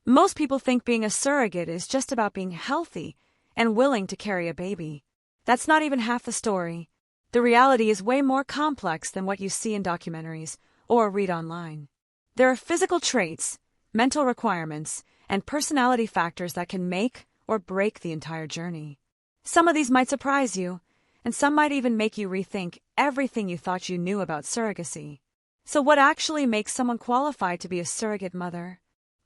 Most people think being a surrogate is just about being healthy and willing to carry a baby. That's not even half the story. The reality is way more complex than what you see in documentaries or read online. There are physical traits, mental requirements, and personality factors that can make or break the entire journey. Some of these might surprise you, and some might even make you rethink everything you thought you knew about surrogacy. So what actually makes someone qualified to be a surrogate mother?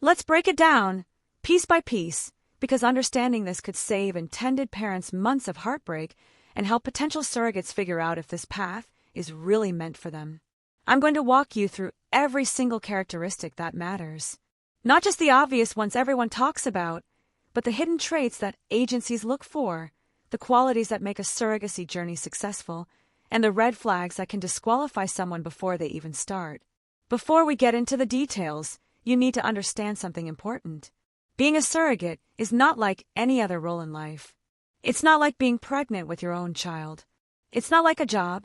Let's break it down, piece by piece, because understanding this could save intended parents months of heartbreak and help potential surrogates figure out if this path is really meant for them. I'm going to walk you through every single characteristic that matters. Not just the obvious ones everyone talks about, but the hidden traits that agencies look for, the qualities that make a surrogacy journey successful, and the red flags that can disqualify someone before they even start. Before we get into the details, you need to understand something important. Being a surrogate is not like any other role in life. It's not like being pregnant with your own child. It's not like a job.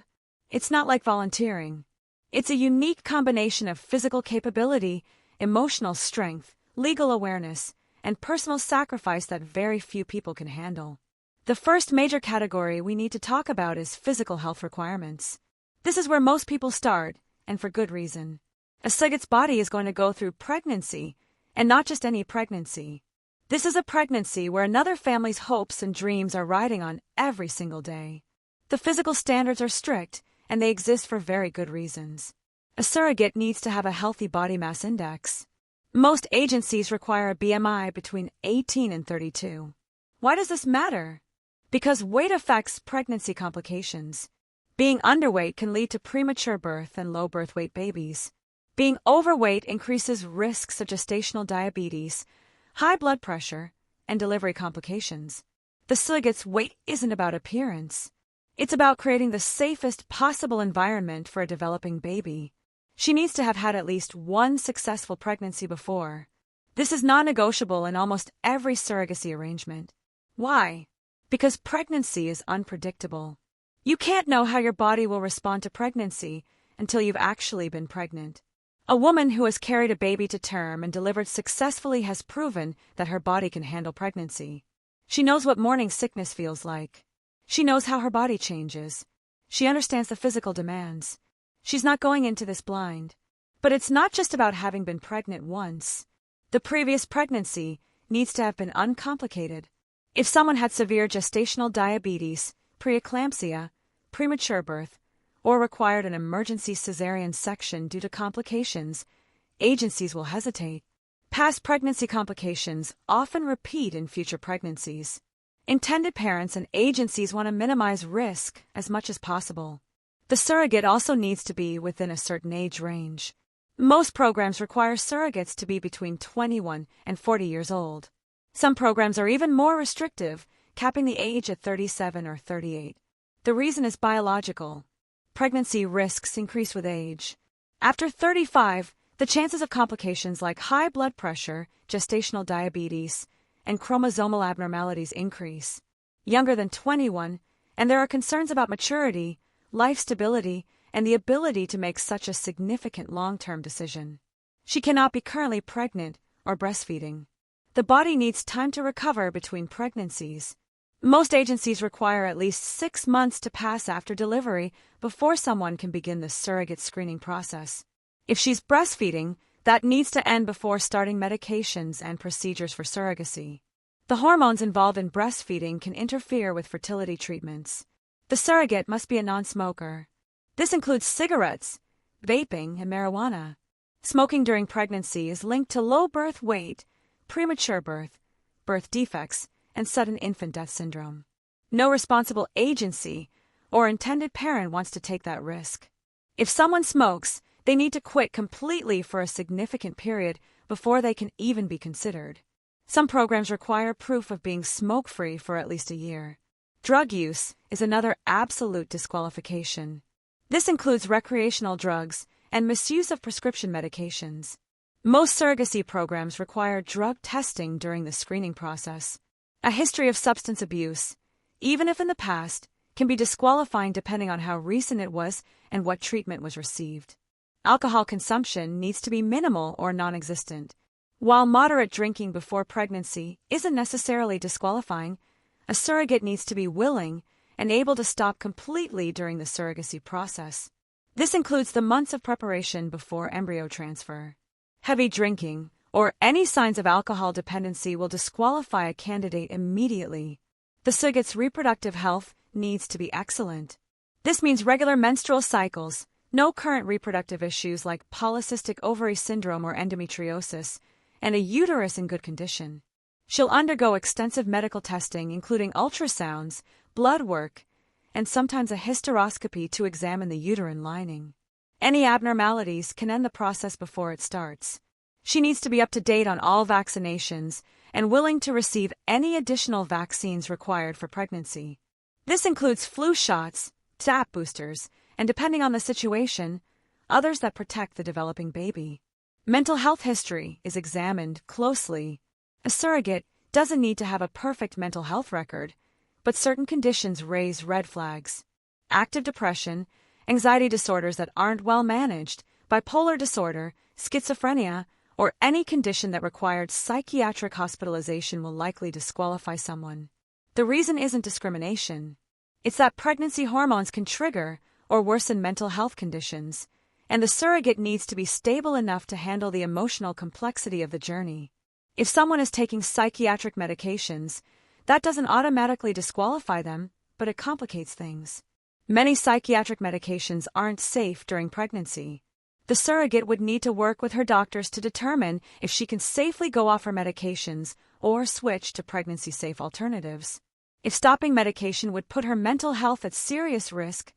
It's not like volunteering. It's a unique combination of physical capability, emotional strength, legal awareness, and personal sacrifice that very few people can handle. The first major category we need to talk about is physical health requirements. This is where most people start, and for good reason. A surrogate's body is going to go through pregnancy, and not just any pregnancy. This is a pregnancy where another family's hopes and dreams are riding on every single day. The physical standards are strict, and they exist for very good reasons. A surrogate needs to have a healthy body mass index. Most agencies require a BMI between 18 and 32. Why does this matter? Because weight affects pregnancy complications. Being underweight can lead to premature birth and low birth weight babies. Being overweight increases risks of gestational diabetes, high blood pressure, and delivery complications. The surrogate's weight isn't about appearance. It's about creating the safest possible environment for a developing baby. She needs to have had at least one successful pregnancy before. This is non-negotiable in almost every surrogacy arrangement. Why? Because pregnancy is unpredictable. You can't know how your body will respond to pregnancy until you've actually been pregnant. A woman who has carried a baby to term and delivered successfully has proven that her body can handle pregnancy. She knows what morning sickness feels like. She knows how her body changes. She understands the physical demands. She's not going into this blind. But it's not just about having been pregnant once. The previous pregnancy needs to have been uncomplicated. If someone had severe gestational diabetes, preeclampsia, premature birth, or required an emergency cesarean section due to complications, agencies will hesitate. Past pregnancy complications often repeat in future pregnancies. Intended parents and agencies want to minimize risk as much as possible. The surrogate also needs to be within a certain age range. Most programs require surrogates to be between 21 and 40 years old. Some programs are even more restrictive, capping the age at 37 or 38. The reason is biological. Pregnancy risks increase with age. After 35, the chances of complications like high blood pressure, gestational diabetes, and chromosomal abnormalities increase. Younger than 21, and there are concerns about maturity, life stability, and the ability to make such a significant long-term decision. She cannot be currently pregnant or breastfeeding. The body needs time to recover between pregnancies. Most agencies require at least 6 months to pass after delivery before someone can begin the surrogate screening process. If she's breastfeeding, that needs to end before starting medications and procedures for surrogacy. The hormones involved in breastfeeding can interfere with fertility treatments. The surrogate must be a non-smoker. This includes cigarettes, vaping, and marijuana. Smoking during pregnancy is linked to low birth weight, premature birth, birth defects, and sudden infant death syndrome. No responsible agency or intended parent wants to take that risk. If someone smokes, they need to quit completely for a significant period before they can even be considered. Some programs require proof of being smoke-free for at least a year. Drug use is another absolute disqualification. This includes recreational drugs and misuse of prescription medications. Most surrogacy programs require drug testing during the screening process. A history of substance abuse, even if in the past, can be disqualifying depending on how recent it was and what treatment was received. Alcohol consumption needs to be minimal or non-existent. While moderate drinking before pregnancy isn't necessarily disqualifying, a surrogate needs to be willing and able to stop completely during the surrogacy process. This includes the months of preparation before embryo transfer. Heavy drinking or any signs of alcohol dependency will disqualify a candidate immediately. The surrogate's reproductive health needs to be excellent. This means regular menstrual cycles, no current reproductive issues like polycystic ovary syndrome or endometriosis, and a uterus in good condition. She'll undergo extensive medical testing, including ultrasounds, blood work, and sometimes a hysteroscopy to examine the uterine lining. Any abnormalities can end the process before it starts. She needs to be up to date on all vaccinations and willing to receive any additional vaccines required for pregnancy. This includes flu shots, TAP boosters, and depending on the situation, others that protect the developing baby. Mental health history is examined closely. A surrogate doesn't need to have a perfect mental health record, but certain conditions raise red flags. Active depression, anxiety disorders that aren't well managed, bipolar disorder, schizophrenia, or any condition that required psychiatric hospitalization will likely disqualify someone. The reason isn't discrimination. It's that pregnancy hormones can trigger or worsen mental health conditions, and the surrogate needs to be stable enough to handle the emotional complexity of the journey. If someone is taking psychiatric medications, that doesn't automatically disqualify them, but it complicates things. Many psychiatric medications aren't safe during pregnancy. The surrogate would need to work with her doctors to determine if she can safely go off her medications or switch to pregnancy-safe alternatives. If stopping medication would put her mental health at serious risk,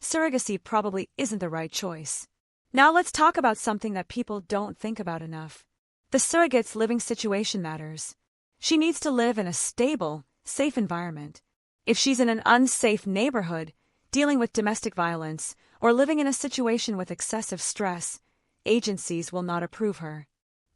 surrogacy probably isn't the right choice. Now let's talk about something that people don't think about enough. The surrogate's living situation matters. She needs to live in a stable, safe environment. If she's in an unsafe neighborhood, dealing with domestic violence, or living in a situation with excessive stress, agencies will not approve her.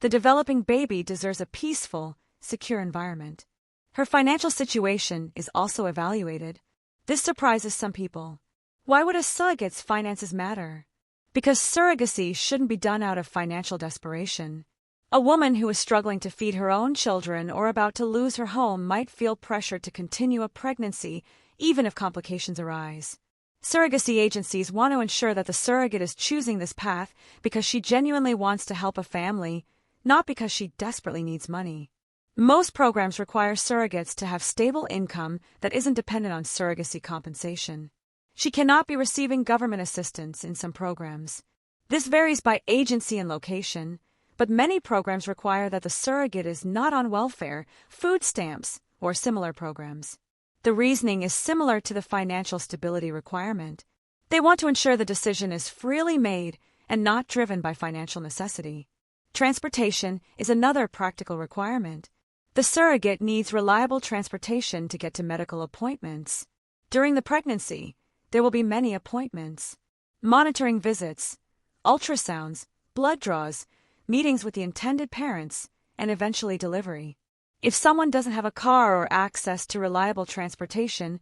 The developing baby deserves a peaceful, secure environment. Her financial situation is also evaluated. This surprises some people. Why would a surrogate's finances matter? Because surrogacy shouldn't be done out of financial desperation. A woman who is struggling to feed her own children or about to lose her home might feel pressure to continue a pregnancy, even if complications arise. Surrogacy agencies want to ensure that the surrogate is choosing this path because she genuinely wants to help a family, not because she desperately needs money. Most programs require surrogates to have stable income that isn't dependent on surrogacy compensation. She cannot be receiving government assistance in some programs. This varies by agency and location, but many programs require that the surrogate is not on welfare, food stamps, or similar programs. The reasoning is similar to the financial stability requirement. They want to ensure the decision is freely made and not driven by financial necessity. Transportation is another practical requirement. The surrogate needs reliable transportation to get to medical appointments. During the pregnancy, there will be many appointments, monitoring visits, ultrasounds, blood draws, meetings with the intended parents, and eventually delivery. If someone doesn't have a car or access to reliable transportation,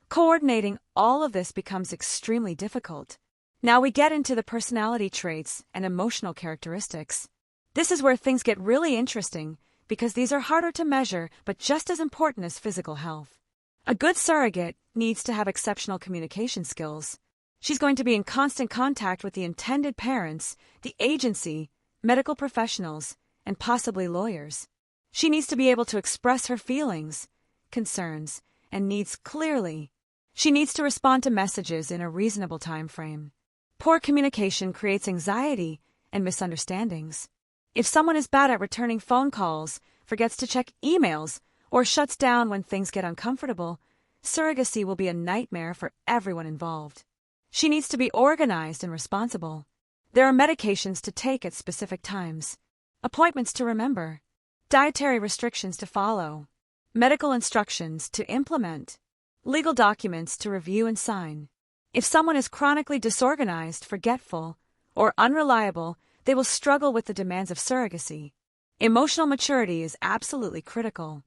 coordinating all of this becomes extremely difficult. Now we get into the personality traits and emotional characteristics. This is where things get really interesting because these are harder to measure but just as important as physical health. A good surrogate needs to have exceptional communication skills. She's going to be in constant contact with the intended parents, the agency, medical professionals, and possibly lawyers. She needs to be able to express her feelings, concerns, and needs clearly. She needs to respond to messages in a reasonable time frame. Poor communication creates anxiety and misunderstandings. If someone is bad at returning phone calls, forgets to check emails, or shuts down when things get uncomfortable, surrogacy will be a nightmare for everyone involved. She needs to be organized and responsible. There are medications to take at specific times, appointments to remember, dietary restrictions to follow, medical instructions to implement, legal documents to review and sign. If someone is chronically disorganized, forgetful, or unreliable, they will struggle with the demands of surrogacy. Emotional maturity is absolutely critical.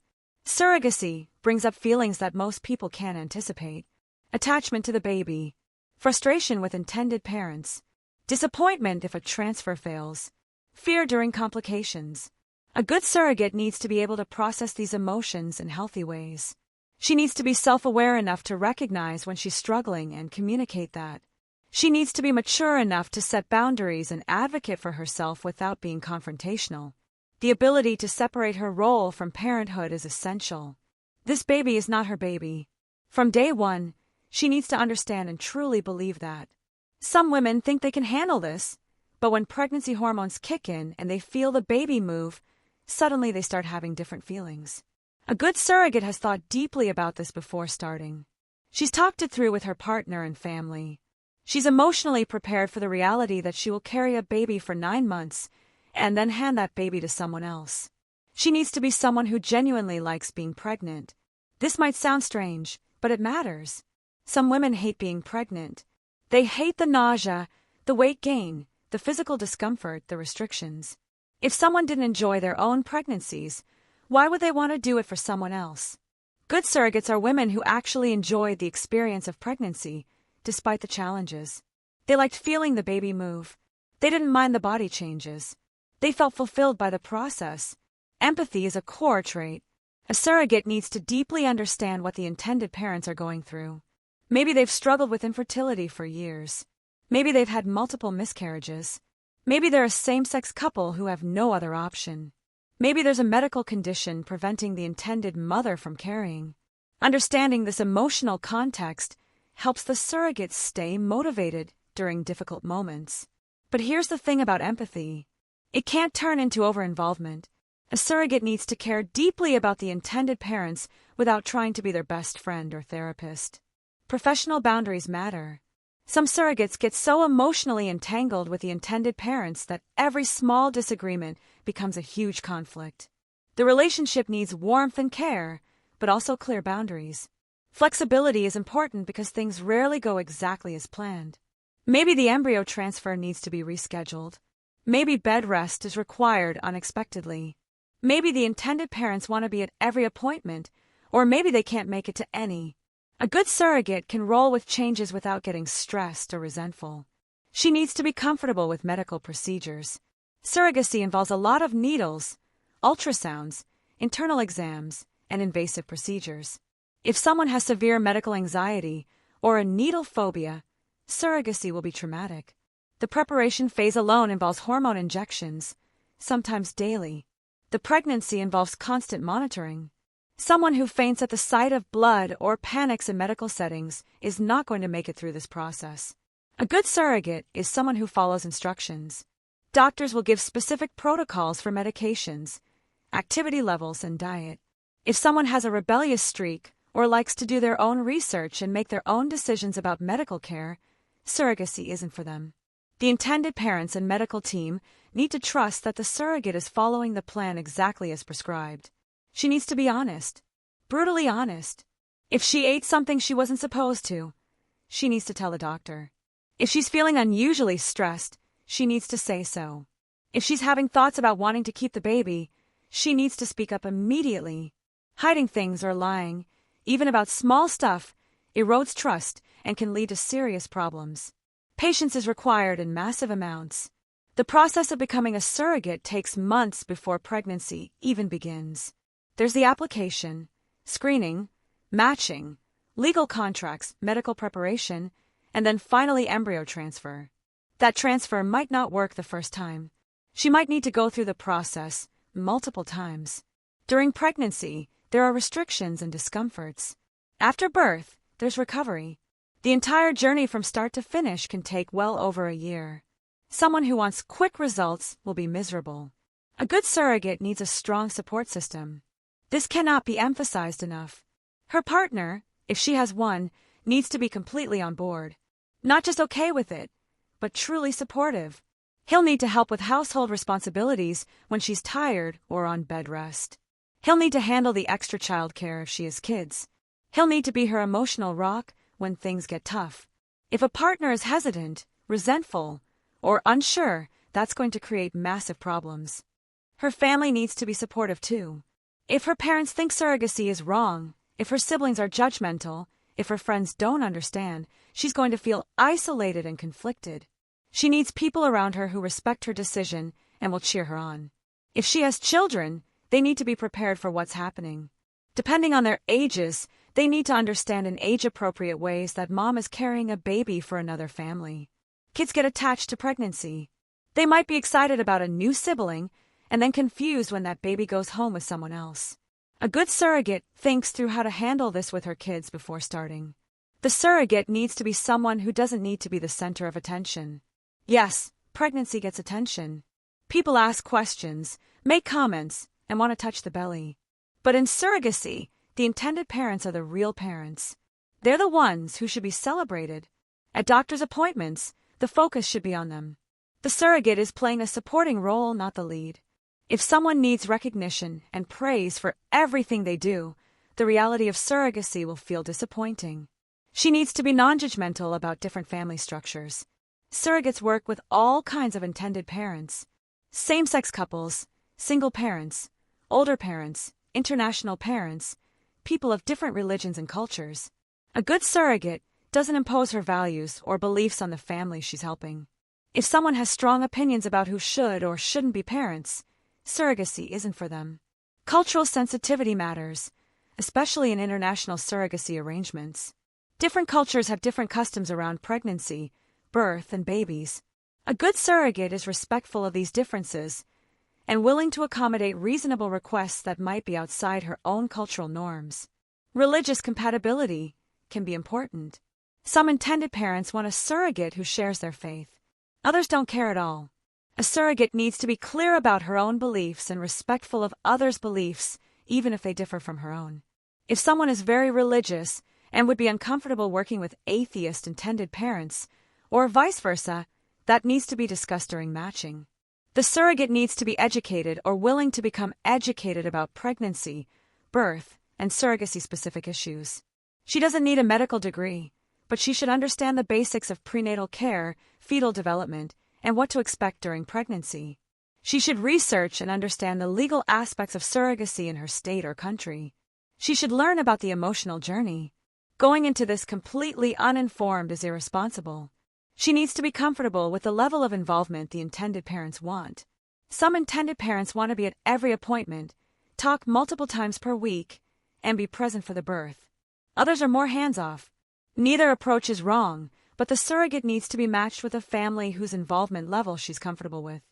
Surrogacy brings up feelings that most people can't anticipate: attachment to the baby, frustration with intended parents, disappointment if a transfer fails, fear during complications, A good surrogate needs to be able to process these emotions in healthy ways. She needs to be self-aware enough to recognize when she's struggling and communicate that. She needs to be mature enough to set boundaries and advocate for herself without being confrontational. The ability to separate her role from parenthood is essential. This baby is not her baby. From day one, she needs to understand and truly believe that. Some women think they can handle this, but when pregnancy hormones kick in and they feel the baby move, suddenly they start having different feelings. A good surrogate has thought deeply about this before starting. She's talked it through with her partner and family. She's emotionally prepared for the reality that she will carry a baby for 9 months and then hand that baby to someone else. She needs to be someone who genuinely likes being pregnant. This might sound strange, but it matters. Some women hate being pregnant. They hate the nausea, the weight gain, the physical discomfort, the restrictions. If someone didn't enjoy their own pregnancies, why would they want to do it for someone else? Good surrogates are women who actually enjoyed the experience of pregnancy, despite the challenges. They liked feeling the baby move. They didn't mind the body changes. They felt fulfilled by the process. Empathy is a core trait. A surrogate needs to deeply understand what the intended parents are going through. Maybe they've struggled with infertility for years. Maybe they've had multiple miscarriages. Maybe they're a same-sex couple who have no other option. Maybe there's a medical condition preventing the intended mother from carrying. Understanding this emotional context helps the surrogate stay motivated during difficult moments. But here's the thing about empathy. It can't turn into over-involvement. A surrogate needs to care deeply about the intended parents without trying to be their best friend or therapist. Professional boundaries matter. Some surrogates get so emotionally entangled with the intended parents that every small disagreement becomes a huge conflict. The relationship needs warmth and care, but also clear boundaries. Flexibility is important because things rarely go exactly as planned. Maybe the embryo transfer needs to be rescheduled. Maybe bed rest is required unexpectedly. Maybe the intended parents want to be at every appointment, or maybe they can't make it to any. A good surrogate can roll with changes without getting stressed or resentful. She needs to be comfortable with medical procedures. Surrogacy involves a lot of needles, ultrasounds, internal exams, and invasive procedures. If someone has severe medical anxiety or a needle phobia, surrogacy will be traumatic. The preparation phase alone involves hormone injections, sometimes daily. The pregnancy involves constant monitoring. Someone who faints at the sight of blood or panics in medical settings is not going to make it through this process. A good surrogate is someone who follows instructions. Doctors will give specific protocols for medications, activity levels, and diet. If someone has a rebellious streak or likes to do their own research and make their own decisions about medical care, surrogacy isn't for them. The intended parents and medical team need to trust that the surrogate is following the plan exactly as prescribed. She needs to be honest, brutally honest. If she ate something she wasn't supposed to, she needs to tell the doctor. If she's feeling unusually stressed, she needs to say so. If she's having thoughts about wanting to keep the baby, she needs to speak up immediately. Hiding things or lying, even about small stuff, erodes trust and can lead to serious problems. Patience is required in massive amounts. The process of becoming a surrogate takes months before pregnancy even begins. There's the application, screening, matching, legal contracts, medical preparation, and then finally embryo transfer. That transfer might not work the first time. She might need to go through the process multiple times. During pregnancy, there are restrictions and discomforts. After birth, there's recovery. The entire journey from start to finish can take well over a year. Someone who wants quick results will be miserable. A good surrogate needs a strong support system. This cannot be emphasized enough. Her partner, if she has one, needs to be completely on board. Not just okay with it, but truly supportive. He'll need to help with household responsibilities when she's tired or on bed rest. He'll need to handle the extra childcare if she has kids. He'll need to be her emotional rock when things get tough. If a partner is hesitant, resentful, or unsure, that's going to create massive problems. Her family needs to be supportive too. If her parents think surrogacy is wrong, if her siblings are judgmental, if her friends don't understand, she's going to feel isolated and conflicted. She needs people around her who respect her decision and will cheer her on. If she has children, they need to be prepared for what's happening. Depending on their ages, they need to understand in age-appropriate ways that mom is carrying a baby for another family. Kids get attached to pregnancy. They might be excited about a new sibling and then confused when that baby goes home with someone else. A good surrogate thinks through how to handle this with her kids before starting. The surrogate needs to be someone who doesn't need to be the center of attention. Yes, pregnancy gets attention. People ask questions, make comments, and want to touch the belly. But in surrogacy, the intended parents are the real parents. They're the ones who should be celebrated. At doctor's appointments, the focus should be on them. The surrogate is playing a supporting role, not the lead. If someone needs recognition and praise for everything they do, the reality of surrogacy will feel disappointing. She needs to be non-judgmental about different family structures. Surrogates work with all kinds of intended parents. Same-sex couples, single parents, older parents, international parents, people of different religions and cultures. A good surrogate doesn't impose her values or beliefs on the family she's helping. If someone has strong opinions about who should or shouldn't be parents, surrogacy isn't for them. Cultural sensitivity matters, especially in international surrogacy arrangements. Different cultures have different customs around pregnancy, birth, and babies. A good surrogate is respectful of these differences and willing to accommodate reasonable requests that might be outside her own cultural norms. Religious compatibility can be important. Some intended parents want a surrogate who shares their faith. Others don't care at all. A surrogate needs to be clear about her own beliefs and respectful of others' beliefs, even if they differ from her own. If someone is very religious and would be uncomfortable working with atheist intended parents, or vice versa, that needs to be discussed during matching. The surrogate needs to be educated or willing to become educated about pregnancy, birth, and surrogacy-specific issues. She doesn't need a medical degree, but she should understand the basics of prenatal care, fetal development, and what to expect during pregnancy. She should research and understand the legal aspects of surrogacy in her state or country. She should learn about the emotional journey. Going into this completely uninformed is irresponsible. She needs to be comfortable with the level of involvement the intended parents want. Some intended parents want to be at every appointment, talk multiple times per week, and be present for the birth. Others are more hands-off. Neither approach is wrong, but the surrogate needs to be matched with a family whose involvement level she's comfortable with.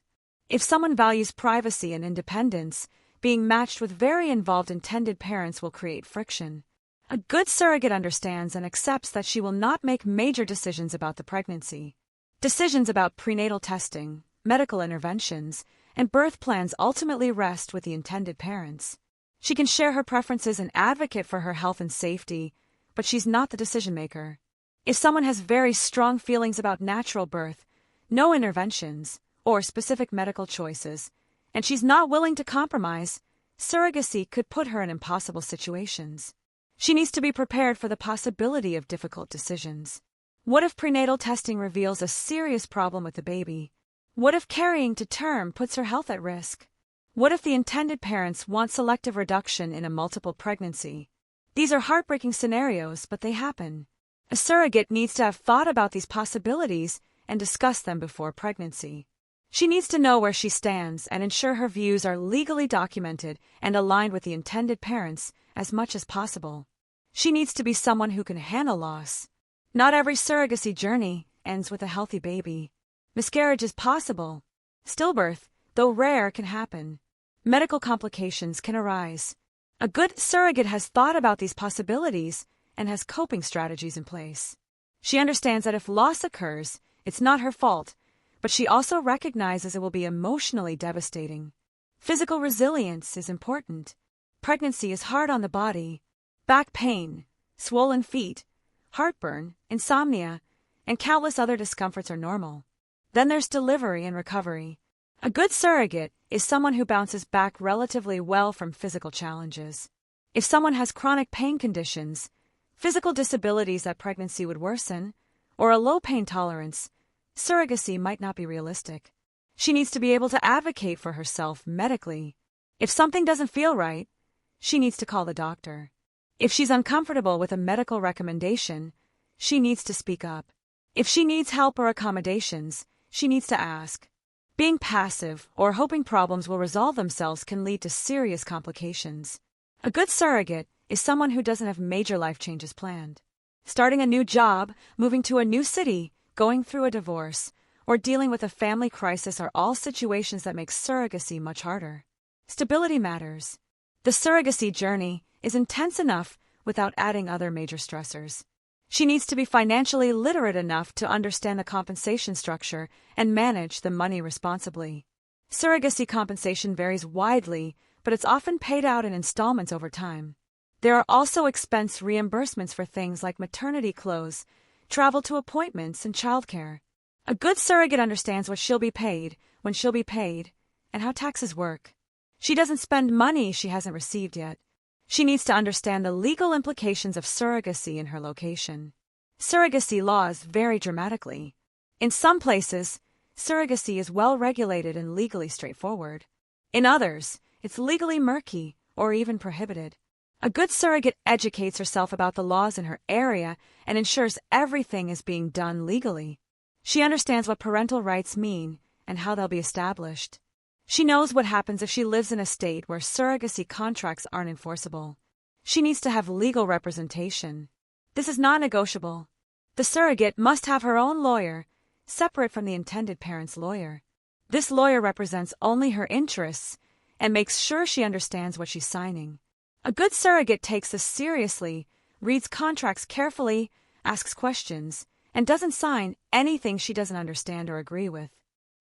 If someone values privacy and independence, being matched with very involved intended parents will create friction. A good surrogate understands and accepts that she will not make major decisions about the pregnancy. Decisions about prenatal testing, medical interventions, and birth plans ultimately rest with the intended parents. She can share her preferences and advocate for her health and safety, but she's not the decision-maker. If someone has very strong feelings about natural birth, no interventions, or specific medical choices, and she's not willing to compromise, surrogacy could put her in impossible situations. She needs to be prepared for the possibility of difficult decisions. What if prenatal testing reveals a serious problem with the baby? What if carrying to term puts her health at risk? What if the intended parents want selective reduction in a multiple pregnancy? These are heartbreaking scenarios, but they happen. A surrogate needs to have thought about these possibilities and discuss them before pregnancy. She needs to know where she stands and ensure her views are legally documented and aligned with the intended parents as much as possible. She needs to be someone who can handle loss. Not every surrogacy journey ends with a healthy baby. Miscarriage is possible. Stillbirth, though rare, can happen. Medical complications can arise. A good surrogate has thought about these possibilities and has coping strategies in place. She understands that if loss occurs, it's not her fault, but she also recognizes it will be emotionally devastating. Physical resilience is important. Pregnancy is hard on the body. Back pain, swollen feet, heartburn, insomnia, and countless other discomforts are normal. Then there's delivery and recovery. A good surrogate is someone who bounces back relatively well from physical challenges. If someone has chronic pain conditions, physical disabilities that pregnancy would worsen, or a low pain tolerance, surrogacy might not be realistic. She needs to be able to advocate for herself medically. If something doesn't feel right, she needs to call the doctor. If she's uncomfortable with a medical recommendation, she needs to speak up. If she needs help or accommodations, she needs to ask. Being passive or hoping problems will resolve themselves can lead to serious complications. A good surrogate is someone who doesn't have major life changes planned. Starting a new job, moving to a new city, going through a divorce, or dealing with a family crisis are all situations that make surrogacy much harder. Stability matters. The surrogacy journey is intense enough without adding other major stressors. She needs to be financially literate enough to understand the compensation structure and manage the money responsibly. Surrogacy compensation varies widely, but it's often paid out in installments over time. There are also expense reimbursements for things like maternity clothes, travel to appointments, and childcare. A good surrogate understands what she'll be paid, when she'll be paid, and how taxes work. She doesn't spend money she hasn't received yet. She needs to understand the legal implications of surrogacy in her location. Surrogacy laws vary dramatically. In some places, surrogacy is well regulated and legally straightforward. In others, it's legally murky or even prohibited. A good surrogate educates herself about the laws in her area and ensures everything is being done legally. She understands what parental rights mean and how they'll be established. She knows what happens if she lives in a state where surrogacy contracts aren't enforceable. She needs to have legal representation. This is non-negotiable. The surrogate must have her own lawyer, separate from the intended parent's lawyer. This lawyer represents only her interests and makes sure she understands what she's signing. A good surrogate takes this seriously, reads contracts carefully, asks questions, and doesn't sign anything she doesn't understand or agree with.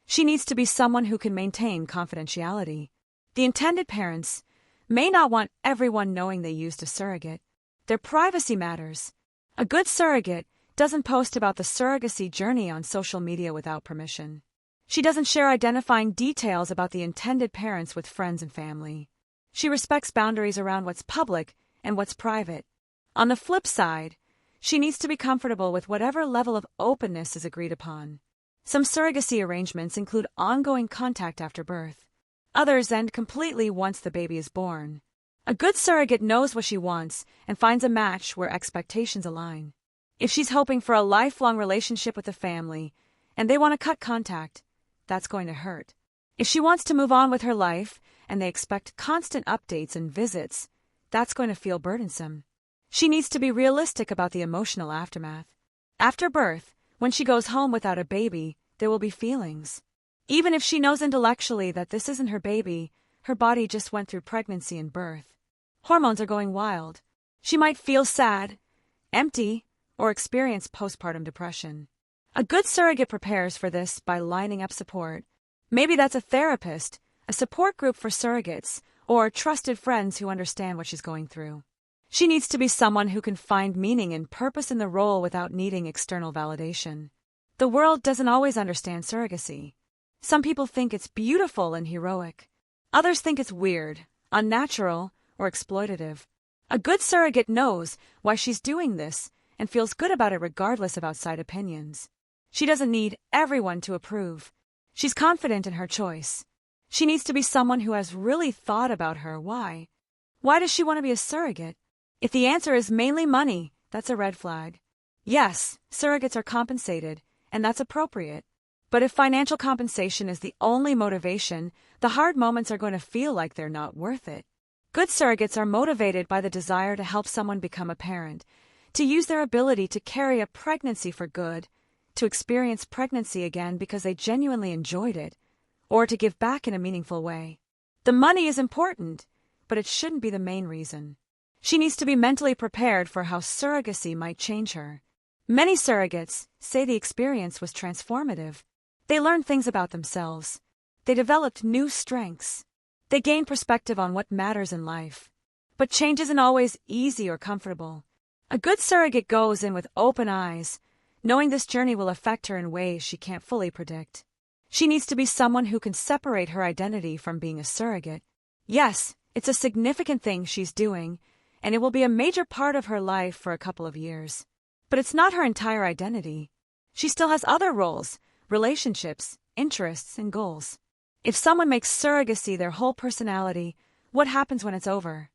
She needs to be someone who can maintain confidentiality. The intended parents may not want everyone knowing they used a surrogate. Their privacy matters. A good surrogate doesn't post about the surrogacy journey on social media without permission. She doesn't share identifying details about the intended parents with friends and family. She respects boundaries around what's public and what's private. On the flip side, she needs to be comfortable with whatever level of openness is agreed upon. Some surrogacy arrangements include ongoing contact after birth. Others end completely once the baby is born. A good surrogate knows what she wants and finds a match where expectations align. If she's hoping for a lifelong relationship with the family and they want to cut contact, that's going to hurt. If she wants to move on with her life and they expect constant updates and visits, that's going to feel burdensome. She needs to be realistic about the emotional aftermath. After birth, when she goes home without a baby, there will be feelings. Even if she knows intellectually that this isn't her baby, her body just went through pregnancy and birth. Hormones are going wild. She might feel sad, empty, or experience postpartum depression. A good surrogate prepares for this by lining up support. Maybe that's a therapist, a support group for surrogates, or trusted friends who understand what she's going through. She needs to be someone who can find meaning and purpose in the role without needing external validation. The world doesn't always understand surrogacy. Some people think it's beautiful and heroic. Others think it's weird, unnatural, or exploitative. A good surrogate knows why she's doing this and feels good about it regardless of outside opinions. She doesn't need everyone to approve. She's confident in her choice. She needs to be someone who has really thought about her why. Why does she want to be a surrogate? If the answer is mainly money, that's a red flag. Yes, surrogates are compensated, and that's appropriate. But if financial compensation is the only motivation, the hard moments are going to feel like they're not worth it. Good surrogates are motivated by the desire to help someone become a parent, to use their ability to carry a pregnancy for good, to experience pregnancy again because they genuinely enjoyed it, or to give back in a meaningful way. The money is important, but it shouldn't be the main reason. She needs to be mentally prepared for how surrogacy might change her. Many surrogates say the experience was transformative. They learned things about themselves. They developed new strengths. They gained perspective on what matters in life. But change isn't always easy or comfortable. A good surrogate goes in with open eyes, knowing this journey will affect her in ways she can't fully predict. She needs to be someone who can separate her identity from being a surrogate. Yes, it's a significant thing she's doing, and it will be a major part of her life for a couple of years. But it's not her entire identity. She still has other roles, relationships, interests, and goals. If someone makes surrogacy their whole personality, what happens when it's over?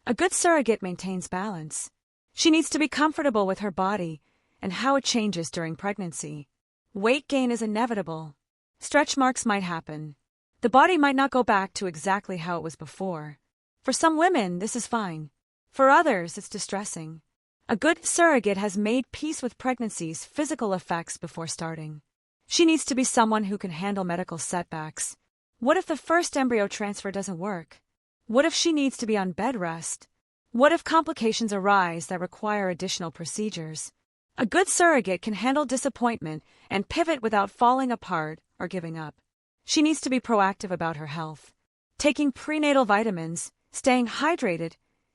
A good surrogate maintains balance. She needs to be comfortable with her body and how it changes during pregnancy. Weight gain is inevitable. Stretch marks might happen. The body might not go back to exactly how it was before. For some women, this is fine. For others, it's distressing. A good surrogate has made peace with pregnancy's physical effects before starting. She needs to be someone who can handle medical setbacks. What if the first embryo transfer doesn't work? What if she needs to be on bed rest? What if complications arise that require additional procedures? A good surrogate can handle disappointment and pivot without falling apart or giving up. She needs to be proactive about her health, taking prenatal vitamins, staying hydrated,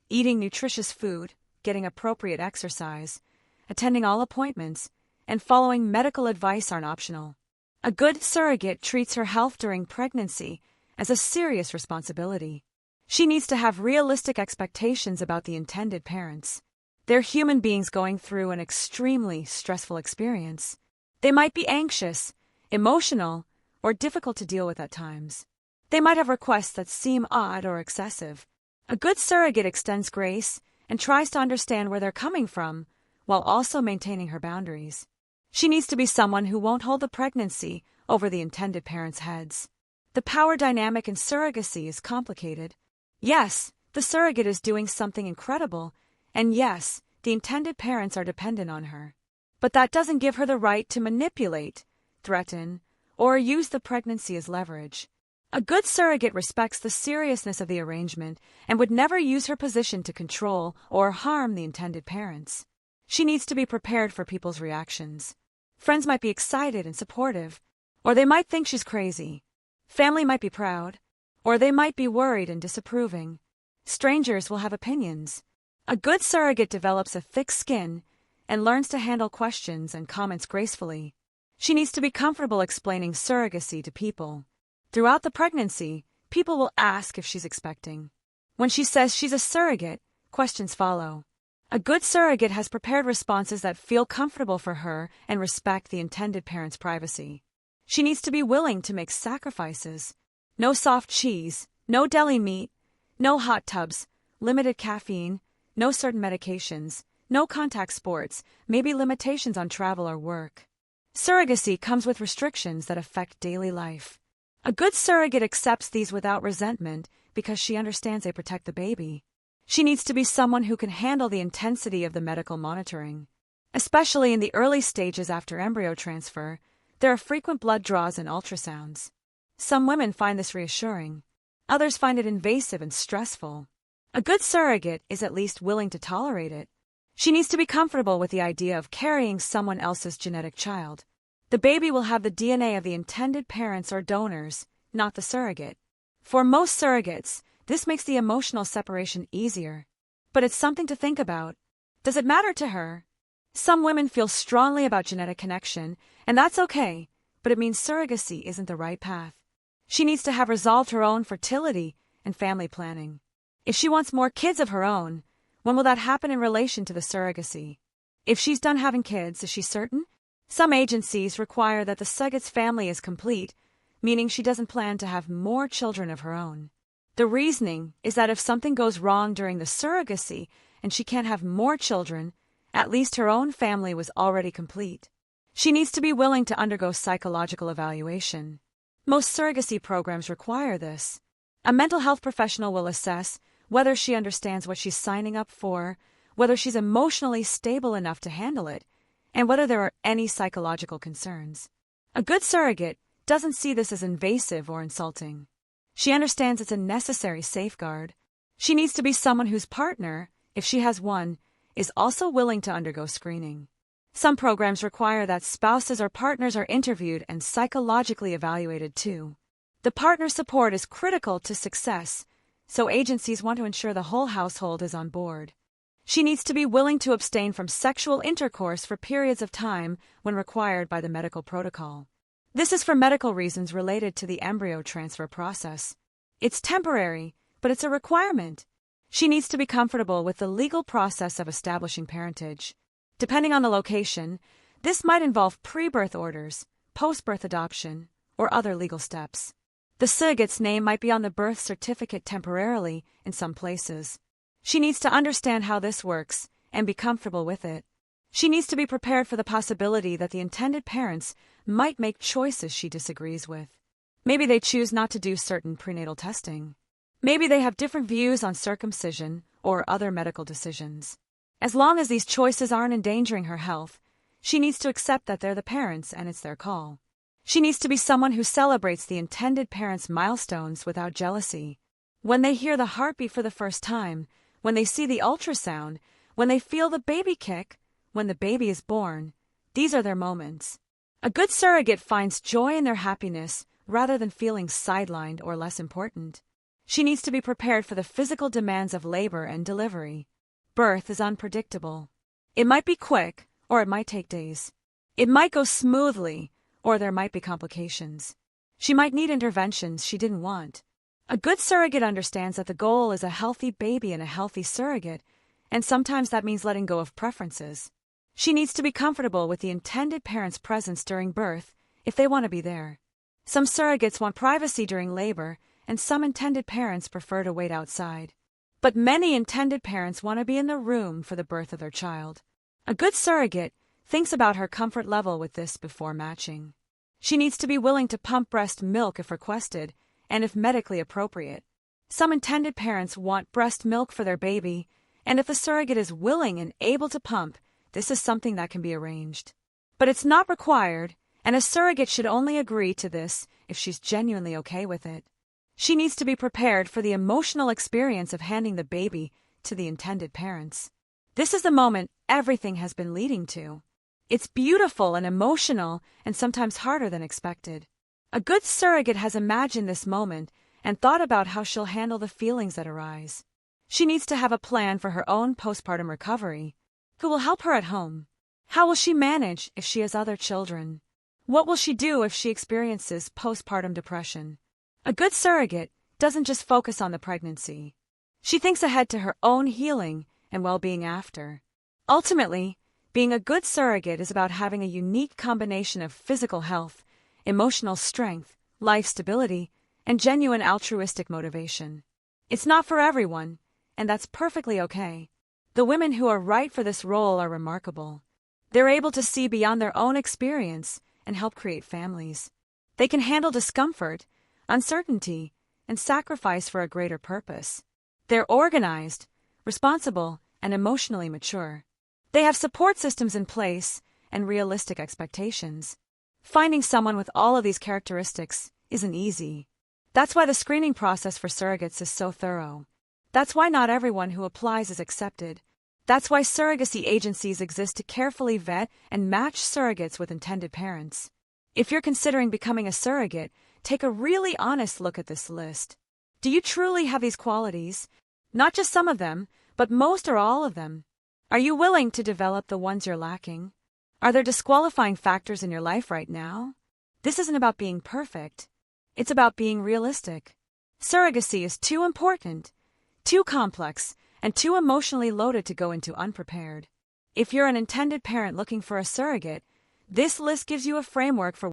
eating nutritious food, getting appropriate exercise, attending all appointments, and following medical advice aren't optional. A good surrogate treats her health during pregnancy as a serious responsibility. She needs to have realistic expectations about the intended parents. They're human beings going through an extremely stressful experience. They might be anxious, emotional, or difficult to deal with at times. They might have requests that seem odd or excessive. A good surrogate extends grace and tries to understand where they're coming from, while also maintaining her boundaries. She needs to be someone who won't hold the pregnancy over the intended parents' heads. The power dynamic in surrogacy is complicated. Yes, the surrogate is doing something incredible, and yes, the intended parents are dependent on her. But that doesn't give her the right to manipulate, threaten, or use the pregnancy as leverage. A good surrogate respects the seriousness of the arrangement and would never use her position to control or harm the intended parents. She needs to be prepared for people's reactions. Friends might be excited and supportive, or they might think she's crazy. Family might be proud, or they might be worried and disapproving. Strangers will have opinions. A good surrogate develops a thick skin and learns to handle questions and comments gracefully. She needs to be comfortable explaining surrogacy to people. Throughout the pregnancy, people will ask if she's expecting. When she says she's a surrogate, questions follow. A good surrogate has prepared responses that feel comfortable for her and respect the intended parent's privacy. She needs to be willing to make sacrifices. No soft cheese, no deli meat, no hot tubs, limited caffeine, no certain medications, no contact sports, maybe limitations on travel or work. Surrogacy comes with restrictions that affect daily life. A good surrogate accepts these without resentment because she understands they protect the baby. She needs to be someone who can handle the intensity of the medical monitoring. Especially in the early stages after embryo transfer, there are frequent blood draws and ultrasounds. Some women find this reassuring. Others find it invasive and stressful. A good surrogate is at least willing to tolerate it. She needs to be comfortable with the idea of carrying someone else's genetic child. The baby will have the DNA of the intended parents or donors, not the surrogate. For most surrogates, this makes the emotional separation easier. But it's something to think about. Does it matter to her? Some women feel strongly about genetic connection, and that's okay, but it means surrogacy isn't the right path. She needs to have resolved her own fertility and family planning. If she wants more kids of her own, when will that happen in relation to the surrogacy? If she's done having kids, is she certain? Some agencies require that the surrogate's family is complete, meaning she doesn't plan to have more children of her own. The reasoning is that if something goes wrong during the surrogacy and she can't have more children, at least her own family was already complete. She needs to be willing to undergo psychological evaluation. Most surrogacy programs require this. A mental health professional will assess whether she understands what she's signing up for, whether she's emotionally stable enough to handle it, and whether there are any psychological concerns. A good surrogate doesn't see this as invasive or insulting. She understands it's a necessary safeguard. She needs to be someone whose partner, if she has one, is also willing to undergo screening. Some programs require that spouses or partners are interviewed and psychologically evaluated too. The partner support is critical to success, so agencies want to ensure the whole household is on board. She needs to be willing to abstain from sexual intercourse for periods of time when required by the medical protocol. This is for medical reasons related to the embryo transfer process. It's temporary, but it's a requirement. She needs to be comfortable with the legal process of establishing parentage. Depending on the location, this might involve pre-birth orders, post-birth adoption, or other legal steps. The surrogate's name might be on the birth certificate temporarily in some places. She needs to understand how this works and be comfortable with it. She needs to be prepared for the possibility that the intended parents might make choices she disagrees with. Maybe they choose not to do certain prenatal testing. Maybe they have different views on circumcision or other medical decisions. As long as these choices aren't endangering her health, she needs to accept that they're the parents and it's their call. She needs to be someone who celebrates the intended parents' milestones without jealousy. When they hear the heartbeat for the first time, when they see the ultrasound, when they feel the baby kick, when the baby is born, these are their moments. A good surrogate finds joy in their happiness rather than feeling sidelined or less important. She needs to be prepared for the physical demands of labor and delivery. Birth is unpredictable. It might be quick, or it might take days. It might go smoothly, or there might be complications. She might need interventions she didn't want. A good surrogate understands that the goal is a healthy baby and a healthy surrogate, and sometimes that means letting go of preferences. She needs to be comfortable with the intended parent's presence during birth if they want to be there. Some surrogates want privacy during labor, and some intended parents prefer to wait outside. But many intended parents want to be in the room for the birth of their child. A good surrogate thinks about her comfort level with this before matching. She needs to be willing to pump breast milk if requested, and if medically appropriate. Some intended parents want breast milk for their baby, and if the surrogate is willing and able to pump, this is something that can be arranged. But it's not required, and a surrogate should only agree to this if she's genuinely okay with it. She needs to be prepared for the emotional experience of handing the baby to the intended parents. This is the moment everything has been leading to. It's beautiful and emotional and sometimes harder than expected. A good surrogate has imagined this moment and thought about how she'll handle the feelings that arise. She needs to have a plan for her own postpartum recovery. Who will help her at home? How will she manage if she has other children? What will she do if she experiences postpartum depression? A good surrogate doesn't just focus on the pregnancy. She thinks ahead to her own healing and well-being after. Ultimately, being a good surrogate is about having a unique combination of physical health, emotional strength, life stability, and genuine altruistic motivation. It's not for everyone, and that's perfectly okay. The women who are right for this role are remarkable. They're able to see beyond their own experience and help create families. They can handle discomfort, uncertainty, and sacrifice for a greater purpose. They're organized, responsible, and emotionally mature. They have support systems in place and realistic expectations. Finding someone with all of these characteristics isn't easy. That's why the screening process for surrogates is so thorough. That's why not everyone who applies is accepted. That's why surrogacy agencies exist to carefully vet and match surrogates with intended parents. If you're considering becoming a surrogate, take a really honest look at this list. Do you truly have these qualities? Not just some of them, but most or all of them. Are you willing to develop the ones you're lacking? Are there disqualifying factors in your life right now? This isn't about being perfect. It's about being realistic. Surrogacy is too important, too complex, and too emotionally loaded to go into unprepared. If you're an intended parent looking for a surrogate, this list gives you a framework for